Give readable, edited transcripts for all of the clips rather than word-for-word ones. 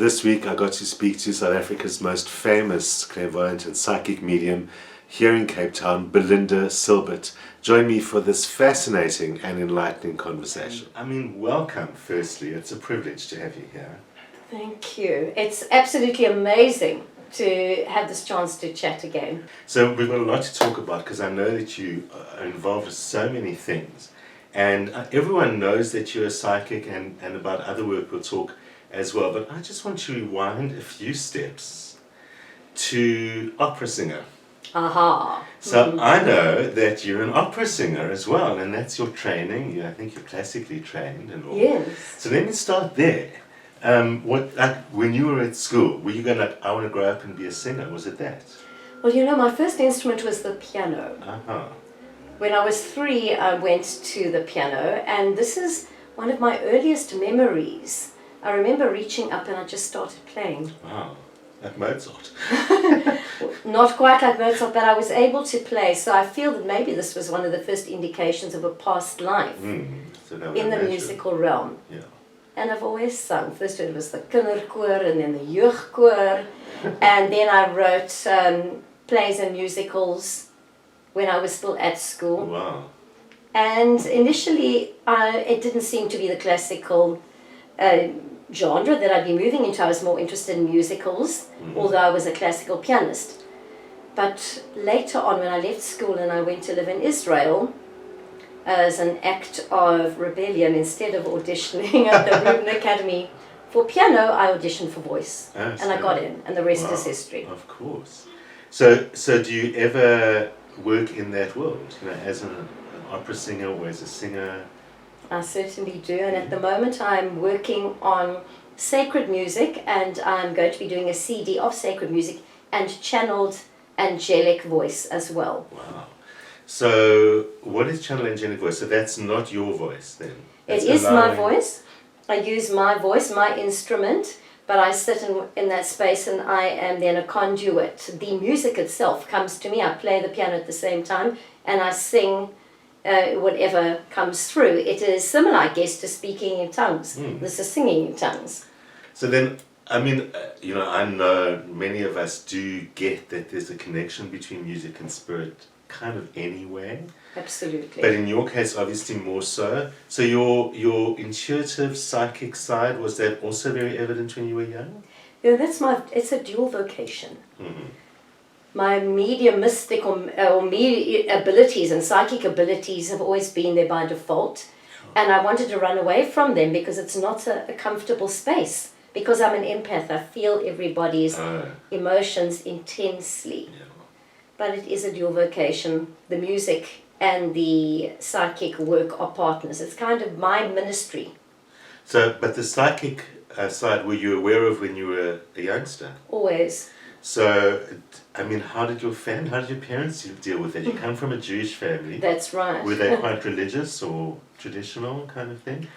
this week I got to speak to South Africa's most famous clairvoyant and psychic medium here in Cape Town, Belinda Silbert. Join me for this fascinating and enlightening conversation. I mean, welcome, firstly. It's a privilege to have you here. Thank you. It's absolutely amazing to have this chance to chat again. So we've got a lot to talk about because I know that you are involved with so many things. And everyone knows that you're a psychic, and about other work we'll talk as well. But I just want to rewind a few steps to opera singer. Aha. So I know that you're an opera singer as well, and that's your training. I think you're classically trained and all. Yes. So let me start there. When you were at school, were you going like, I want to grow up and be a singer? Was it that? Well, you know, my first instrument was the piano. Uh-huh. When I was 3, I went to the piano, and this is one of my earliest memories. I remember reaching up and I just started playing. Wow, like Mozart. Not quite like Mozart, but I was able to play, so I feel that maybe this was one of the first indications of a past life in the musical realm. Yeah. And I've always sung. First it was the kinderkoor and then the jeugdkoor, and then I wrote plays and musicals when I was still at school. Wow. And initially it didn't seem to be the classical genre that I'd be moving into. I was more interested in musicals, although I was a classical pianist. But later on, when I left school and I went to live in Israel, as an act of rebellion, instead of auditioning at the Rubin Academy for piano, I auditioned for voice. And I got in, and the rest is history. Of course. So do you ever work in that world, as an opera singer or as a singer? I certainly do, and at the moment I'm working on sacred music, and I'm going to be doing a CD of sacred music and channeled angelic voice as well. Wow. So what is channeled angelic voice? So that's not your voice then? It is my voice. I use my voice, my instrument, but I sit in that space and I am then a conduit. The music itself comes to me. I play the piano at the same time and I sing whatever comes through. It is similar, I guess, to speaking in tongues. This is singing in tongues. So then, I mean, I know many of us do get that there's a connection between music and spirit kind of anyway. Absolutely. But in your case, obviously more so. So your intuitive, psychic side, was that also very evident when you were young? Yeah, it's a dual vocation. My mediumistic abilities and psychic abilities have always been there by default. And I wanted to run away from them because it's not a comfortable space. Because I'm an empath, I feel everybody's emotions intensely. Yeah. But it is a dual vocation. The music and the psychic work are partners. It's kind of my ministry. So, but the psychic side, were you aware of when you were a youngster? Always. So, I mean, how did your parents deal with it? You come from a Jewish family. That's right. Were they quite religious or traditional kind of thing?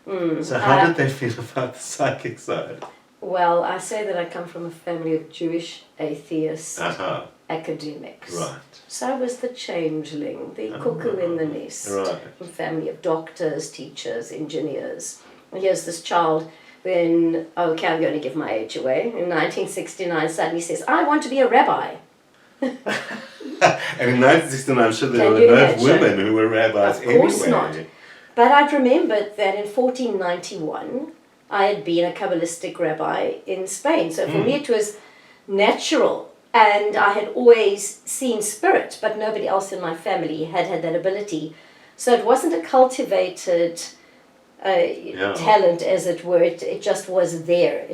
So how did they feel about the psychic side? Well, I say that I come from a family of Jewish atheists. Academics. Right. So I was the changeling, the cuckoo in the nest. Right. A family of doctors, teachers, engineers. And here's this child when, I'm going to give my age away, in 1969 suddenly says, I want to be a rabbi. And in 1969 I'm sure there were no women who were rabbis anyway. Of course not. But I'd remembered that in 1491 I had been a Kabbalistic rabbi in Spain. So for me it was natural. And I had always seen spirit, but nobody else in my family had that ability. So it wasn't a cultivated talent, as it were. It just was there.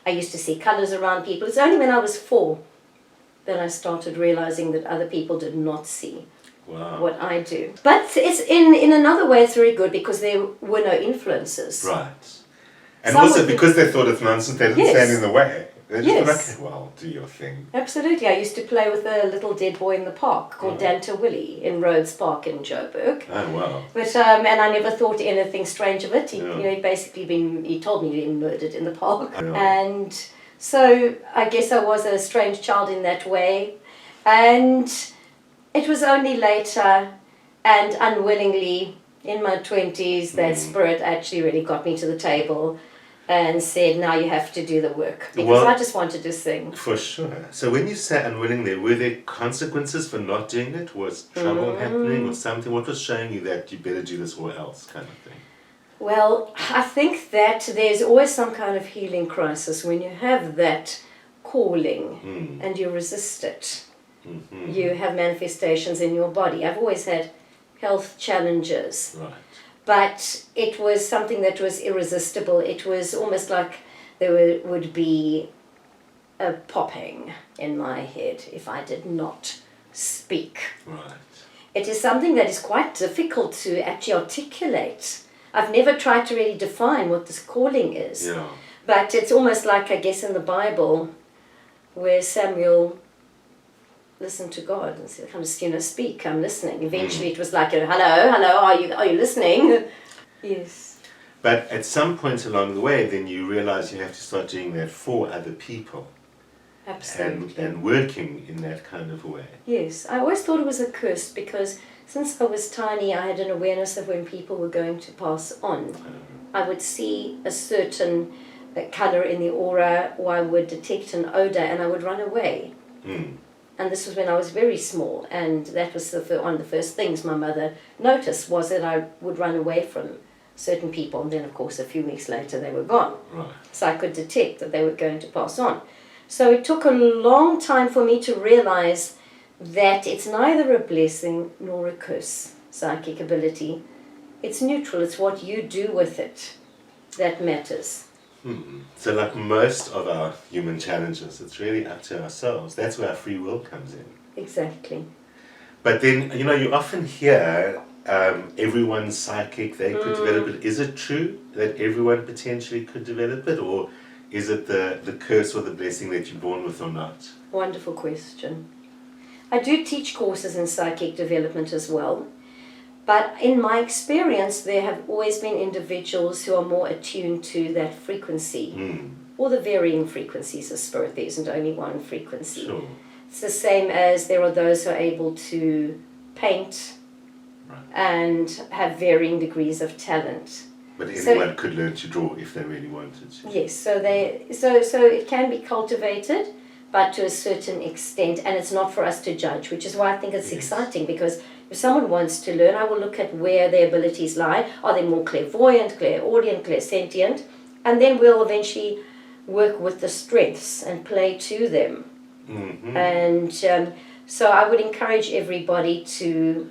I used to see colours around people. It's only when I was 4 that I started realising that other people did not see what I do. But it's in another way it's very good because there were no influences. Right. And also because they thought it's nonsense, they didn't stand in the way. They just thought, okay, well, do your thing. Absolutely. I used to play with a little dead boy in the park called Dante Willie in Rhodes Park in Joburg. Oh, wow. But, and I never thought anything strange of it. He told me he'd been murdered in the park. Yeah. And so I guess I was a strange child in that way. And it was only later and unwillingly in my 20s that spirit actually really got me to the table. and said, now you have to do the work. Because I just wanted to sing. For sure. So when you sat unwillingly, were there consequences for not doing it? Was trouble happening or something? What was showing you that you better do this or else kind of thing? Well, I think that there's always some kind of healing crisis when you have that calling and you resist it. Mm-hmm. You have manifestations in your body. I've always had health challenges. Right. But it was something that was irresistible. It was almost like there would be a popping in my head if I did not speak. Right. It is something that is quite difficult to actually articulate. I've never tried to really define what this calling is. Yeah. But it's almost like, I guess, in the Bible where Samuel listened to God and said, "Come, speak, I'm listening." Eventually it was like, hello, are you listening? Yes. But at some point along the way, then you realize you have to start doing that for other people. Absolutely. And working in that kind of way. Yes. I always thought it was a curse because since I was tiny, I had an awareness of when people were going to pass on. I would see a certain colour in the aura, or I would detect an odour and I would run away. And this was when I was very small, and that was one of the first things my mother noticed, was that I would run away from certain people, and then of course a few weeks later they were gone. Right. So I could detect that they were going to pass on. So it took a long time for me to realize that it's neither a blessing nor a curse, psychic ability. It's neutral, it's what you do with it that matters. So like most of our human challenges, it's really up to ourselves. That's where our free will comes in. Exactly. But then, you often hear everyone's psychic, they could develop it. Is it true that everyone potentially could develop it? Or is it the curse or the blessing that you're born with or not? Wonderful question. I do teach courses in psychic development as well. But in my experience, there have always been individuals who are more attuned to that frequency, or the varying frequencies of spirit. There isn't only one frequency. Sure. It's the same as there are those who are able to paint and have varying degrees of talent. But anyone could learn to draw if they really wanted to. Yes, so it can be cultivated, but to a certain extent, and it's not for us to judge, which is why I think it's exciting, because if someone wants to learn, I will look at where their abilities lie. Are they more clairvoyant, clairaudient, clairsentient? And then we'll eventually work with the strengths and play to them. And so I would encourage everybody to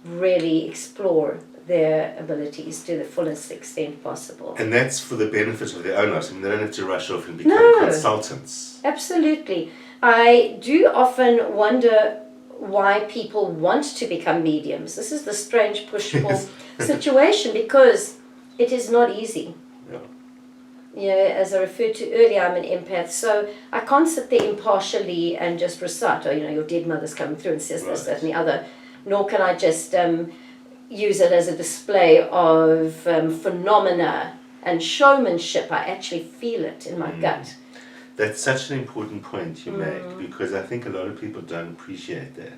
really explore their abilities to the fullest extent possible. And that's for the benefit of their own lives. I mean, they don't have to rush off and become consultants. Absolutely. I do often wonder why people want to become mediums. This is the strange push-pull situation, because it is not easy. Yeah. As I referred to earlier, I'm an empath, so I can't sit there impartially and just recite, your dead mother's coming through and says this, that and the other, nor can I just use it as a display of phenomena and showmanship. I actually feel it in my gut. That's such an important point you make, because I think a lot of people don't appreciate that.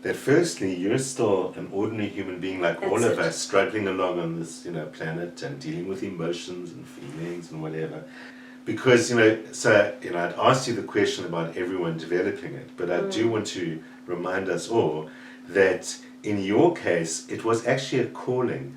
That firstly, you're still an ordinary human being like all of us, struggling along on this planet and dealing with emotions and feelings and whatever. Because, I'd asked you the question about everyone developing it, but I do want to remind us all that in your case, it was actually a calling,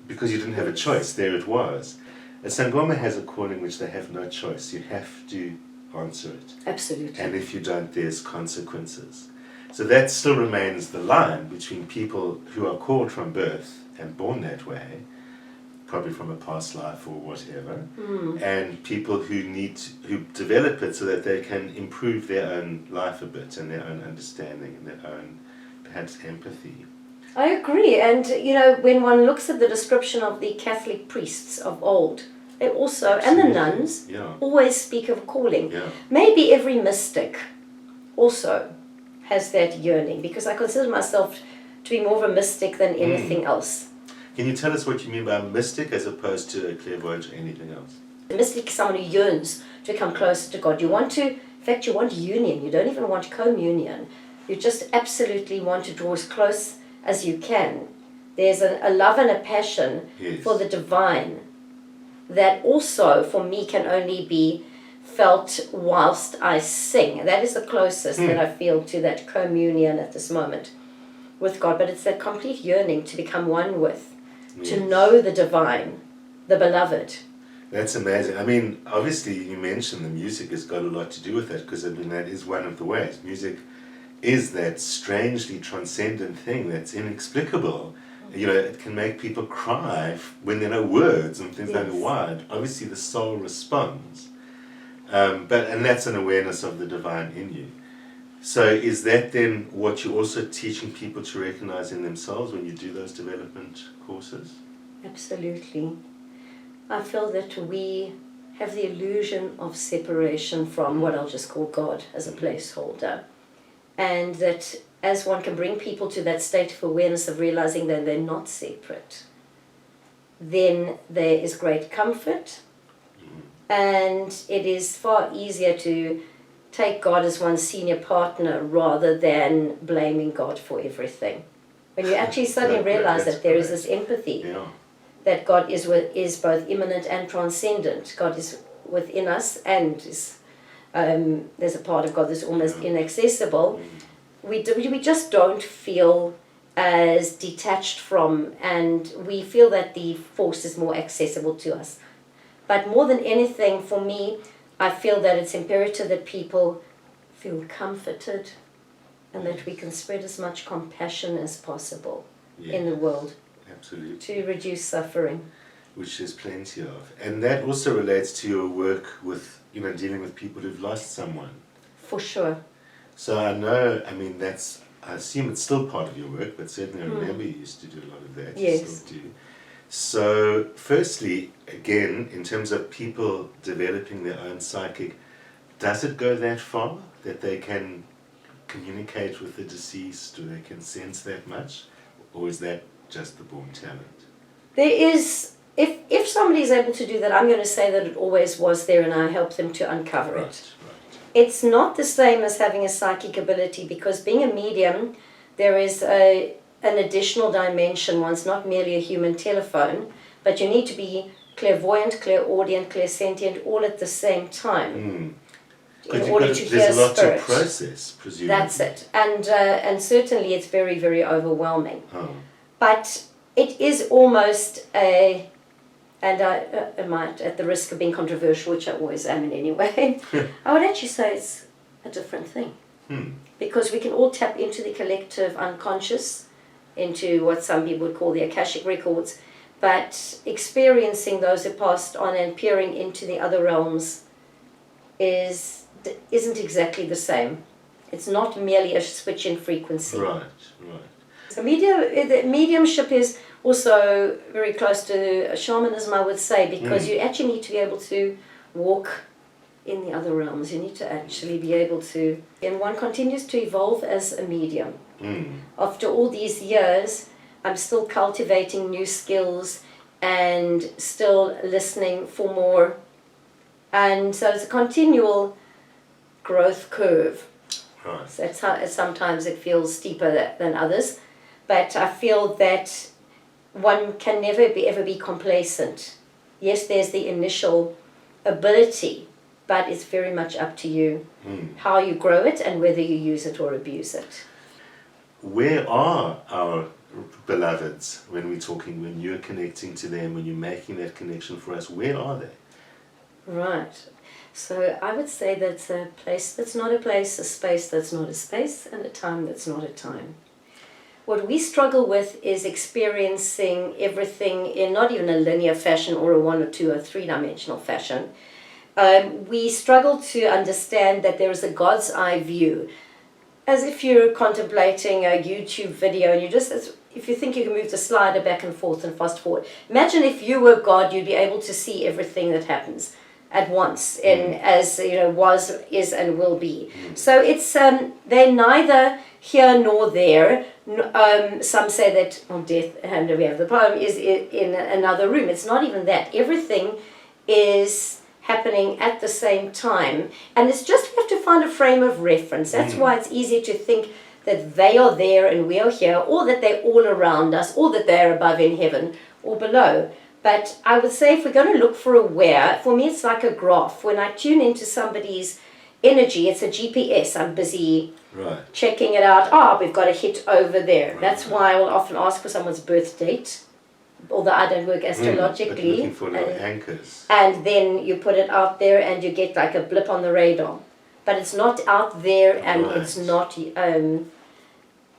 because you didn't have a choice. There it was. A Sangoma has a calling which they have no choice. You have to answer it. Absolutely. And if you don't, there's consequences. So that still remains the line between people who are called from birth and born that way, probably from a past life or whatever, and people who develop it so that they can improve their own life a bit and their own understanding and their own, perhaps, empathy. I agree. And, when one looks at the description of the Catholic priests of old, they also, and the nuns, always speak of calling. Yeah. Maybe every mystic also has that yearning, because I consider myself to be more of a mystic than anything else. Can you tell us what you mean by mystic as opposed to a clairvoyant or anything else? A mystic is someone who yearns to come closer to God. You want union. You don't even want communion. You just absolutely want to draw as close as you can. There's a love and a passion for the divine that also for me can only be felt whilst I sing. That is the closest that I feel to that communion at this moment with God. But it's that complete yearning to become one with, to know the divine, the beloved. That's amazing. I mean, obviously you mentioned the music has got a lot to do with it, because I mean that is one of the ways. Music is that strangely transcendent thing that's inexplicable. You know, it can make people cry when there are no words and things like that. Obviously the soul responds. And that's an awareness of the divine in you. So is that then what you're also teaching people to recognize in themselves when you do those development courses? Absolutely. I feel that we have the illusion of separation from what I'll just call God as a placeholder. And that as one can bring people to that state of awareness of realizing that they're not separate, then there is great comfort. And it is far easier to take God as one's senior partner rather than blaming God for everything. When you actually suddenly realize that there is this empathy, that God is both immanent and transcendent. God is within us and is, there's a part of God that's almost inaccessible. We just don't feel as detached from, and we feel that the force is more accessible to us. But more than anything, for me, I feel that it's imperative that people feel comforted and that we can spread as much compassion as possible in the world. Absolutely. To reduce suffering. Which there's plenty of. And that also relates to your work with, dealing with people who've lost someone. For sure. So I know, I assume it's still part of your work, but certainly I remember you used to do a lot of that. Yes. You still do. So firstly, again, in terms of people developing their own psychic, does it go that far that they can communicate with the deceased, or they can sense that much? Or is that just the born talent? There is, if somebody is able to do that, I'm going to say that it always was there and I help them to uncover it. Right. It's not the same as having a psychic ability, because being a medium, there is an additional dimension. One's not merely a human telephone, but you need to be clairvoyant, clairaudient, clairsentient, all at the same time. In order to hear there's a lot spirit. to process, presumably. That's it. And certainly it's very, very overwhelming. But it is almost a, and I might, at the risk of being controversial, which I always am in any way, I would actually say it's a different thing. Because we can all tap into the collective unconscious, into what some people would call the Akashic records, but experiencing those who passed on and peering into the other realms isn't exactly the same. It's not merely a switch in frequency. Right. So mediumship is also very close to shamanism, I would say, because you actually need to be able to walk in the other realms. You need to actually be able to, and one continues to evolve as a medium. After all these years, I'm still cultivating new skills and still listening for more. And so it's a continual growth curve. Right. So that's how sometimes it feels steeper than others. But I feel that one can never ever be complacent. Yes, there's the initial ability, but it's very much up to you how you grow it and whether you use it or abuse it. Where are our beloveds when we're talking, when you're connecting to them, when you're making that connection for us? Where are they? Right. So I would say that's a place that's not a place, a space that's not a space, and a time that's not a time. What we struggle with is experiencing everything in not even a linear fashion or a 1 or 2 or 3-dimensional fashion. We struggle to understand that there is a God's eye view. As if you're contemplating a YouTube video and if you think you can move the slider back and forth and fast forward. Imagine if you were God, you'd be able to see everything that happens at once, as was, is, and will be. So it's they're neither here nor there. Some say that on death, and we have the poem, is in another room. It's not even that. Everything is happening at the same time, and it's just we have to find a frame of reference. That's why it's easy to think that they are there and we are here, or that they're all around us, or that they're above in heaven or below. But I would say if we're going to look for a where, for me it's like a graph. When I tune into somebody's energy, it's a GPS. I'm busy checking it out. We've got a hit over there. That's why I will often ask for someone's birth date, although I don't work astrologically. But looking for little anchors. And then you put it out there and you get like a blip on the radar. But it's not out there, and it's not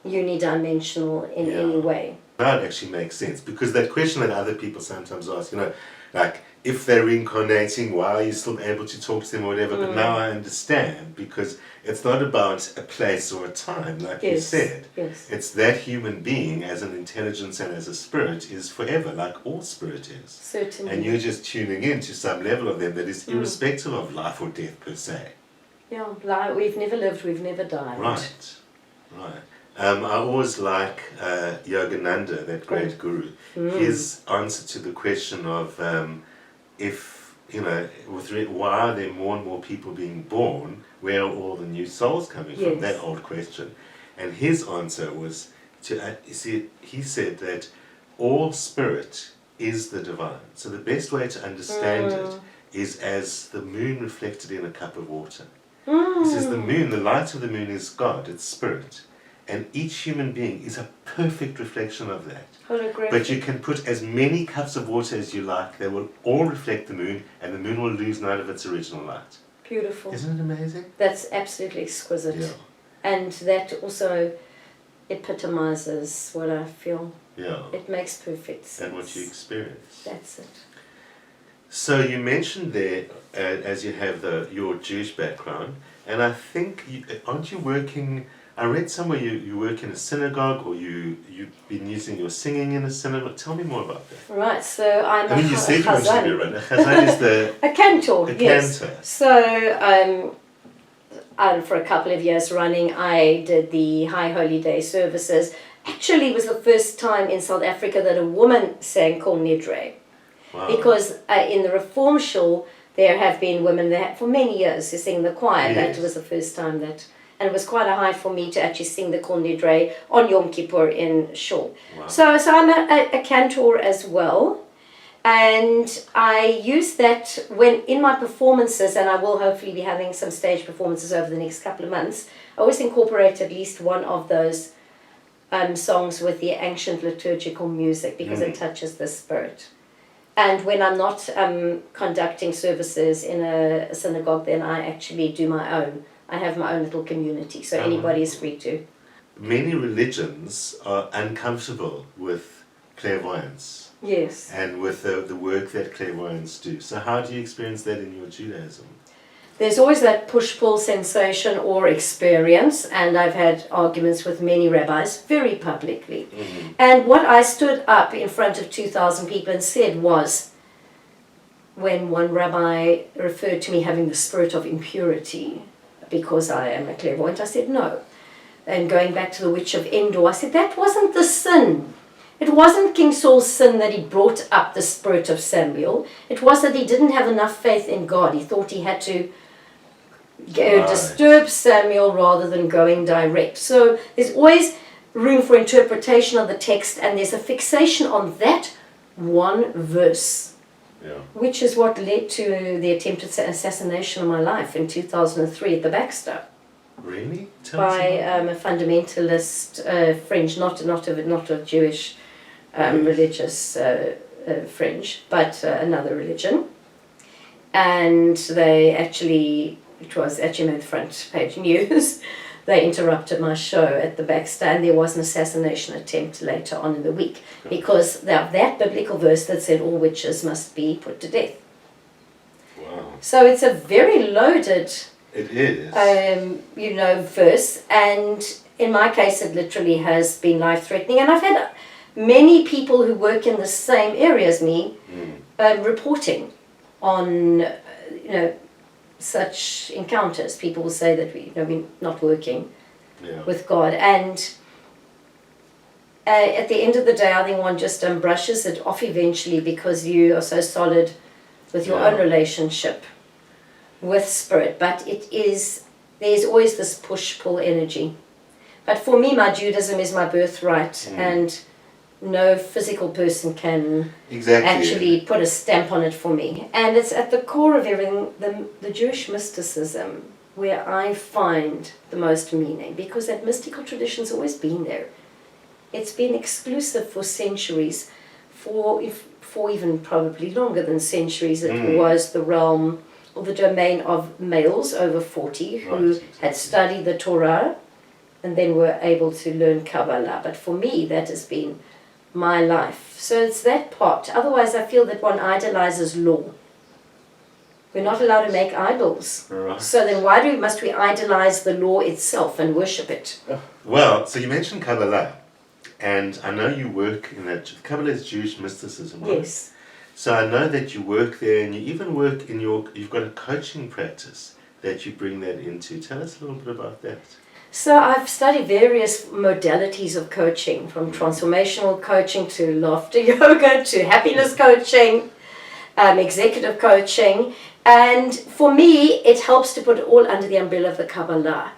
unidimensional in any way. That actually makes sense, because that question that other people sometimes ask, you know, like, if they're reincarnating, why are you still able to talk to them or whatever? But now I understand, because it's not about a place or a time, like you said. Yes. It's that human being as an intelligence and as a spirit is forever, like all spirit is. Certainly. And you're just tuning in to some level of them that is irrespective of life or death per se. Yeah, we've never lived, we've never died. Right. I always like Yogananda, that great guru. His answer to the question of if, you know, why are there more and more people being born? Where are all the new souls coming from? That old question. And his answer was he said that all spirit is the divine. So the best way to understand it is as the moon reflected in a cup of water. He says the moon, the light of the moon is God, it's spirit. And each human being is a perfect reflection of that. Holographic. But you can put as many cups of water as you like, they will all reflect the moon, and the moon will lose none of its original light. Beautiful. Isn't it amazing? That's absolutely exquisite. Yeah. And that also epitomizes what I feel. Yeah. It makes perfect sense. And what you experience. That's it. So you mentioned there, as you have your Jewish background, and I think, aren't you working... I read somewhere you work in a synagogue, or you've been using your singing in a synagogue. Tell me more about that. Right, so I'm you said you wanted to be right. A chazan is the... a cantor, yes. Cantor. So, for a couple of years running, I did the High Holy Day services. Actually, it was the first time in South Africa that a woman sang Kol Nidre. Wow. Because in the Reform Shul, there have been women that for many years who sing the choir. Yes. That was the first time that... And it was quite a high for me to actually sing the Kol Nidre on Yom Kippur in Shul. Wow. So I'm a cantor as well. And I use that when in my performances, and I will hopefully be having some stage performances over the next couple of months, I always incorporate at least one of those songs with the ancient liturgical music, because it touches the spirit. And when I'm not conducting services in a synagogue, then I actually do my own. I have my own little community, so anybody is free to. Many religions are uncomfortable with clairvoyance. Yes. And with the work that clairvoyants do. So how do you experience that in your Judaism? There's always that push-pull sensation or experience, and I've had arguments with many rabbis very publicly. Mm-hmm. And what I stood up in front of 2,000 people and said was, when one rabbi referred to me having the spirit of impurity, because I am a clairvoyant, I said no. And going back to the witch of Endor, I said that wasn't the sin. It wasn't King Saul's sin that he brought up the spirit of Samuel. It was that he didn't have enough faith in God. He thought he had to disturb Samuel rather than going direct. So there's always room for interpretation of the text, and there's a fixation on that one verse. Yeah. Which is what led to the attempted assassination of my life in 2003 at the Baxter. Really? By a fundamentalist fringe, not a Jewish religious fringe, but another religion. And they actually, it was actually made the front page news, they interrupted my show at the Baxter, and there was an assassination attempt later on in the week, because that biblical verse that said all witches must be put to death. Wow. So it's a very loaded... It is. Verse, and in my case it literally has been life-threatening, and I've had many people who work in the same area as me reporting on, such encounters. People will say that we're not working with God, and at the end of the day, I think one just brushes it off eventually, because you are so solid with your own relationship with spirit. But there's always this push-pull energy. But for me, my Judaism is my birthright, and no physical person can exactly actually put a stamp on it for me. And it's at the core of everything, the Jewish mysticism, where I find the most meaning, because that mystical tradition's always been there. It's been exclusive for centuries, for even probably longer than centuries. It was the realm or the domain of males over 40 who had studied the Torah and then were able to learn Kabbalah. But for me, that has been my life. So it's that part. Otherwise, I feel that one idolizes law. We're not allowed to make idols. Right. So then why must we idolize the law itself and worship it? Well, so you mentioned Kabbalah, and I know you work in that. Kabbalah is Jewish mysticism, right? Yes. So I know that you work there, and you even work in you've got a coaching practice that you bring that into. Tell us a little bit about that. So I've studied various modalities of coaching, from transformational coaching to laughter yoga to happiness coaching, executive coaching. And for me, it helps to put it all under the umbrella of the Kabbalah.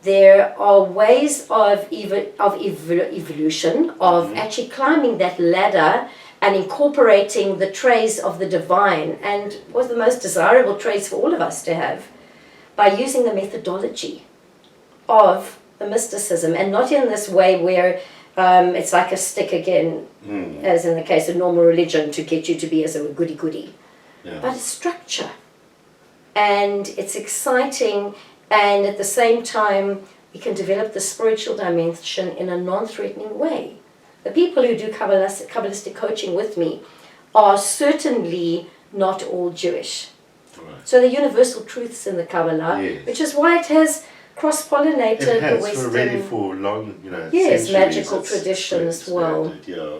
There are ways of evolution, of actually climbing that ladder and incorporating the traits of the divine, and was the most desirable traits for all of us to have, by using the methodology of the mysticism, and not in this way where it's like a stick again, as in the case of normal religion, to get you to be as a goody-goody. Yeah. But it's structure, and it's exciting, and at the same time we can develop the spiritual dimension in a non-threatening way. The people who do Kabbalistic coaching with me are certainly not all Jewish. Right. So the universal truths in the Kabbalah, Yes. which is why it has cross-pollinated It has the Western... already for long, Yes, centuries, magical it's tradition as well. Yeah.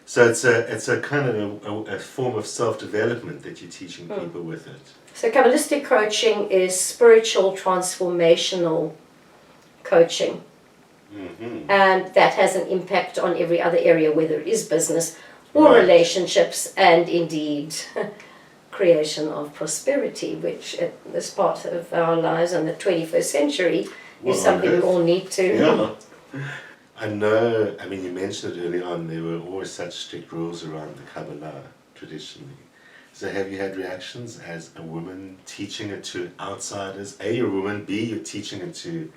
So it's a kind of a form of self-development that you're teaching people with it. So Kabbalistic coaching is spiritual transformational coaching. Mm-hmm. And that has an impact on every other area, whether it is business or relationships, and indeed creation of prosperity, which at this part of our lives in the 21st century is something we all need to. Yeah. I know, I mean, you mentioned it early on, there were always such strict rules around the Kabbalah traditionally. So have you had reactions as a woman teaching it to outsiders? A, you're a woman, B, you're teaching it to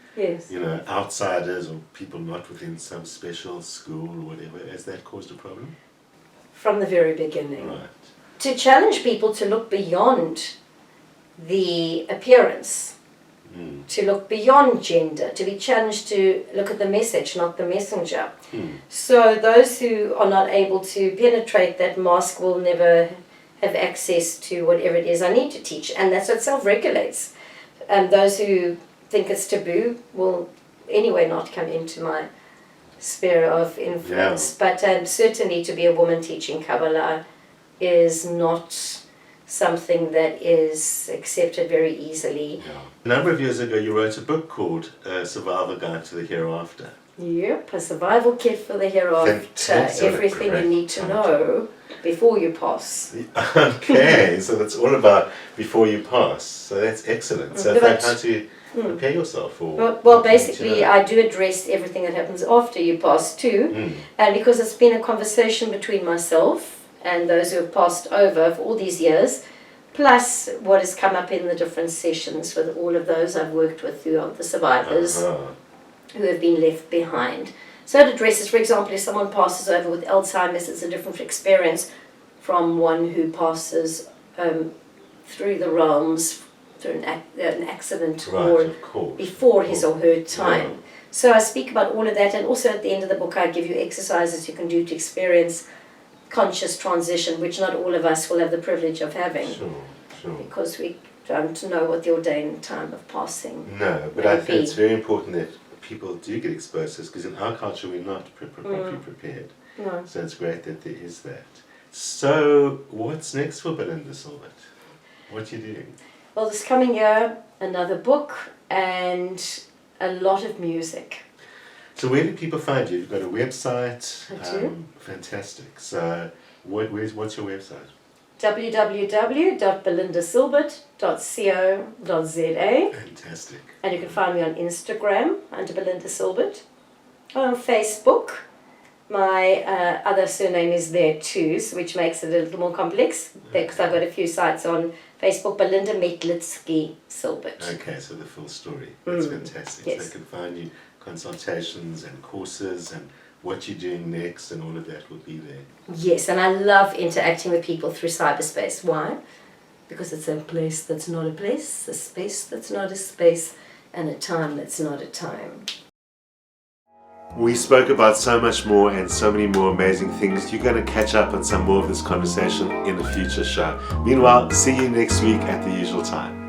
outsiders or people not within some special school or whatever. Has that caused a problem? From the very beginning. Right. To challenge people to look beyond the appearance, to look beyond gender, to be challenged to look at the message, not the messenger. So those who are not able to penetrate that mask will never have access to whatever it is I need to teach, and that's what self-regulates. And those who think it's taboo will anyway not come into my sphere of influence. But certainly to be a woman teaching Kabbalah is not something that is accepted very easily. Yeah. A number of years ago you wrote a book called Survival Guide to the Hereafter. Yep, a survival kit for the hereafter. Fantastic. Everything you need to know before you pass. Okay, so that's all about before you pass. So that's excellent. So how to prepare yourself for... Well, basically I do address everything that happens after you pass too. And because it's been a conversation between myself and those who have passed over for all these years, plus what has come up in the different sessions with all of those I've worked with who are the survivors who have been left behind. So it addresses, for example, if someone passes over with Alzheimer's, it's a different experience from one who passes through the realms through an accident or before his or her time. Yeah. So I speak about all of that, and also at the end of the book I give you exercises you can do to experience conscious transition, which not all of us will have the privilege of having. Sure. Because we don't know what the ordained time of passing No, but I think it's very important that people do get exposed to this, because in our culture we're not properly prepared. No. So it's great that there is that. So what's next for Belinda Silbert? What are you doing? Well, this coming year, another book and a lot of music. So where do people find you? You've got a website. I do. Fantastic. So what's your website? www.belindasilbert.co.za. Fantastic. And you can find me on Instagram under Belinda Silbert. On Facebook, my other surname is there too, so which makes it a little more complex, because I've got a few sites on Facebook, Belinda Silbert. Okay, so the full story. That's fantastic. Yes. So they can find you consultations and courses and what you're doing next, and all of that will be there. Yes, and I love interacting with people through cyberspace. Why? Because it's a place that's not a place, a space that's not a space, and a time that's not a time. We spoke about so much more and so many more amazing things. You're going to catch up on some more of this conversation in a future show. Meanwhile, see you next week at the usual time.